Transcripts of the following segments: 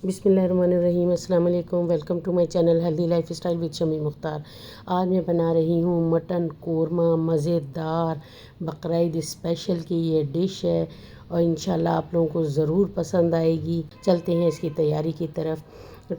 बिस्मिल्लाहिर्रहमानिर्रहीम। अस्सलाम वालेकुम। Welcome to my channel healthy lifestyle with Shami Mukhtar. आज मैं बना रही हूँ मटन कोरमा, मज़ेदार बकरा ईद स्पेशल की ये डिश है और इंशाल्लाह आप लोगों को ज़रूर पसंद आएगी। चलते हैं इसकी तैयारी की तरफ।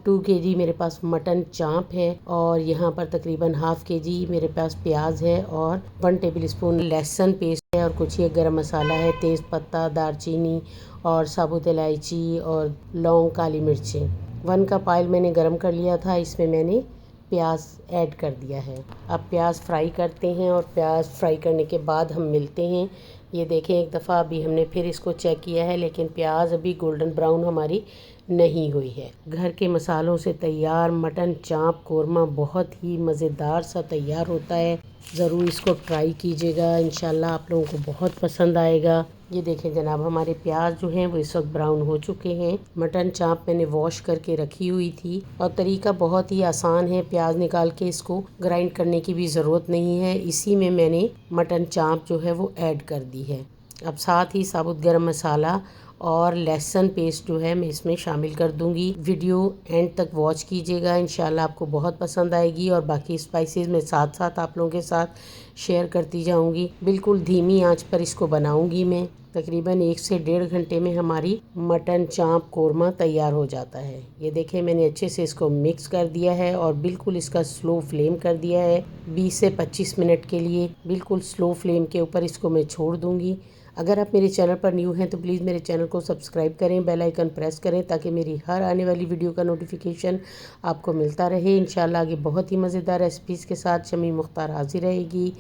2 kg मेरे पास मटन चाँप है और यहाँ पर तकरीबन ½ kg मेरे पास प्याज है और 1 टेबलस्पून लहसुन पेस्ट है और कुछ ये गरम मसाला है, तेज़ पत्ता, दालचीनी और साबुत इलायची और लौंग, काली मिर्चें। 1 कप ऑयल मैंने गरम कर लिया था, इसमें मैंने प्याज ऐड कर दिया है। अब प्याज फ्राई करते हैं और प्याज फ्राई करने के बाद हम मिलते हैं। ये देखें, एक दफ़ा अभी हमने फिर इसको चेक किया है लेकिन प्याज अभी गोल्डन ब्राउन हमारी नहीं हुई है। घर के मसालों से तैयार मटन चाँप कोरमा बहुत ही मज़ेदार सा तैयार होता है। ज़रूर इसको ट्राई कीजिएगा, इंशाल्लाह आप लोगों को बहुत पसंद आएगा। ये देखें जनाब, हमारे प्याज जो हैं वो इस वक्त ब्राउन हो चुके हैं। मटन चाँप मैंने वॉश करके रखी हुई थी और तरीका बहुत ही आसान है। प्याज निकाल के इसको ग्राइंड करने की भी ज़रूरत नहीं है, इसी में मैंने मटन चाँप जो है वो ऐड कर दी है। अब साथ ही साबुत गरम मसाला और लहसुन पेस्ट जो है मैं इसमें शामिल कर दूंगी। वीडियो एंड तक वॉच कीजिएगा, इंशाल्लाह आपको बहुत पसंद आएगी और बाकी स्पाइसेस में साथ साथ आप लोगों के साथ शेयर करती जाऊंगी। बिल्कुल धीमी आंच पर इसको बनाऊंगी मैं। तकरीबन 1 से 1.5 घंटे में हमारी मटन चाँप कोरमा तैयार हो जाता है। ये देखें, मैंने अच्छे से इसको मिक्स कर दिया है और बिल्कुल इसका स्लो फ्लेम कर दिया है। 20 से 25 मिनट के लिए बिल्कुल स्लो फ्लेम के ऊपर इसको मैं छोड़ दूंगी। अगर आप मेरे चैनल पर न्यू हैं तो प्लीज़ मेरे चैनल को सब्सक्राइब करें, बेल आइकन प्रेस करें ताकि मेरी हर आने वाली वीडियो का नोटिफिकेशन आपको मिलता रहे। इंशाल्लाह आगे बहुत ही मज़ेदार रेसिपीज़ के साथ शमी मुख्तार हाजिर रहेगी।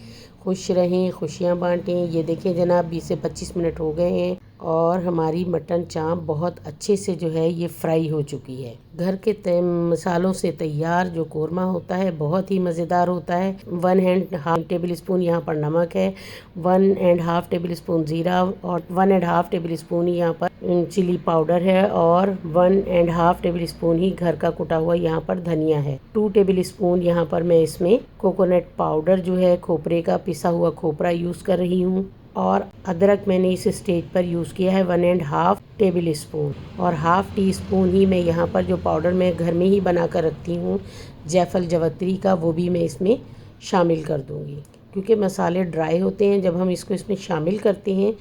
खुश रहें, खुशियाँ बांटें। ये देखें जनाब, 20 से 25 मिनट हो गए हैं और हमारी मटन चाँप बहुत अच्छे से जो है ये फ्राई हो चुकी है। घर के मसालों से तैयार जो कोरमा होता है बहुत ही मज़ेदार होता है। 1.5 टेबल स्पून यहाँ पर नमक है, 1.5 टेबल स्पून ज़ीरा और 1.5 टेबल स्पून यहाँ पर चिली पाउडर है और 1.5 टेबल स्पून ही घर का कुटा हुआ यहाँ पर धनिया है। 2 टेबल स्पून यहाँ पर मैं इसमें कोकोनट पाउडर जो है खोपरे का पिसा हुआ खोपरा यूज़ कर रही हूँ और अदरक मैंने इस स्टेज पर यूज़ किया है 1.5 टेबल स्पून और ½ टीस्पून ही मैं यहाँ पर जो पाउडर मैं घर में ही बना कर रखती हूँ जायफल जवत्री का, वो भी मैं इसमें शामिल कर दूँगी। क्योंकि मसाले ड्राई होते हैं जब हम इसको इसमें शामिल करते हैं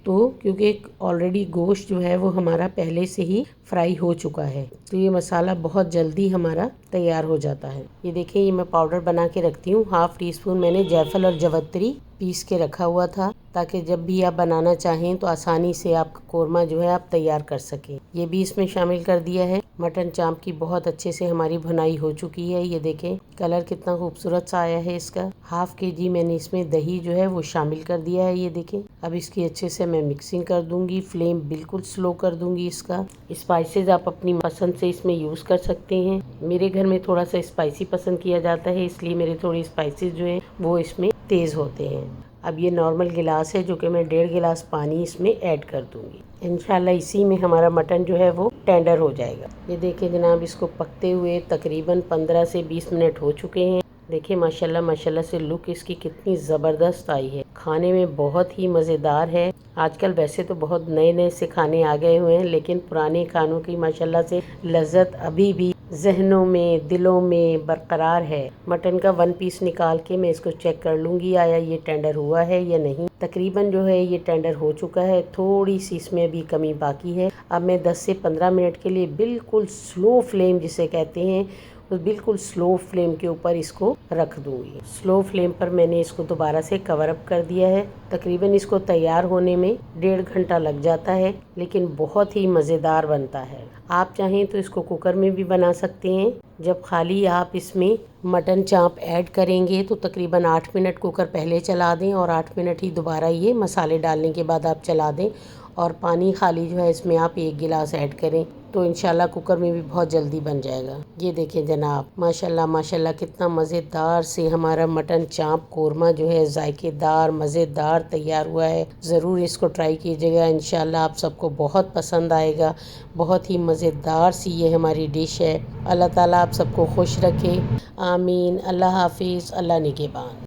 तो, क्योंकि ऑलरेडी गोश्त जो है वो हमारा पहले से ही फ्राई हो चुका है तो ये मसाला बहुत जल्दी हमारा तैयार हो जाता है। ये देखें, ये मैं पाउडर बना के रखती हूँ। ½ टीस्पून मैंने जायफल और जवत्री पीस के रखा हुआ था ताकि जब भी आप बनाना चाहें तो आसानी से आपका कोरमा जो है आप तैयार कर सकें। ये भी इसमें शामिल कर दिया है। मटन चाँप की बहुत अच्छे से हमारी भुनाई हो चुकी है। ये देखें कलर कितना खूबसूरत सा आया है इसका। ½ kg मैंने इसमें दही जो है वो शामिल कर दिया है। ये देखें, अब इसकी अच्छे से मैं मिक्सिंग कर दूंगी। फ्लेम बिल्कुल स्लो कर दूंगी इसका। स्पाइसेस आप अपनी पसंद से इसमें यूज़ कर सकते हैं। मेरे घर में थोड़ा सा स्पाइसी पसंद किया जाता है, इसलिए मेरे थोड़ी स्पाइसेस जो है वो इसमें तेज़ होते हैं। अब ये नॉर्मल गिलास है जो कि मैं 1.5 गिलास पानी इसमें ऐड कर दूंगी। इंशाल्लाह इसी में हमारा मटन जो है वो टेंडर हो जाएगा। ये देखिए जनाब, इसको पकते हुए तकरीबन 15 से 20 मिनट हो चुके हैं। देखिए माशाल्लाह माशाल्लाह से लुक इसकी कितनी ज़बरदस्त आई है। खाने में बहुत ही मज़ेदार है। आजकल वैसे तो बहुत नए नए से खाने आ गए हुए हैं लेकिन पुराने खानों की माशाल्लाह से लज्जत अभी भी जहनों में, दिलों में बरकरार है। मटन का 1 पीस निकाल के मैं इसको चेक कर लूँगी आया ये टेंडर हुआ है या नहीं। तकरीबन जो है ये टेंडर हो चुका है, थोड़ी सी इसमें भी कमी बाकी है। अब मैं 10 से 15 मिनट के लिए बिल्कुल स्लो फ्लेम जिसे कहते हैं तो बिल्कुल स्लो फ्लेम के ऊपर इसको रख दूंगी। स्लो फ्लेम पर मैंने इसको दोबारा से कवर अप कर दिया है। तकरीबन इसको तैयार होने में 1.5 घंटा लग जाता है लेकिन बहुत ही मज़ेदार बनता है। आप चाहें तो इसको कुकर में भी बना सकते हैं। जब खाली आप इसमें मटन चाँप ऐड करेंगे तो तकरीबन 8 मिनट कुकर पहले चला दें और 8 मिनट ही दोबारा ये मसाले डालने के बाद आप चला दें और पानी खाली जो है इसमें आप 1 गिलास ऐड करें तो इंशाल्लाह कुकर में भी बहुत जल्दी बन जाएगा। ये देखें जनाब, माशाल्लाह माशाल्लाह कितना मज़ेदार से हमारा मटन चाँप कोरमा जो है जायकेदार मज़ेदार तैयार हुआ है। ज़रूर इसको ट्राई कीजिएगा, इंशाल्लाह आप सबको बहुत पसंद आएगा। बहुत ही मज़ेदार सी ये हमारी डिश है। अल्लाह ताला आप सबको खुश रखे, आमीन। अल्लाह हाफिज़, अल्लाह निगहबान।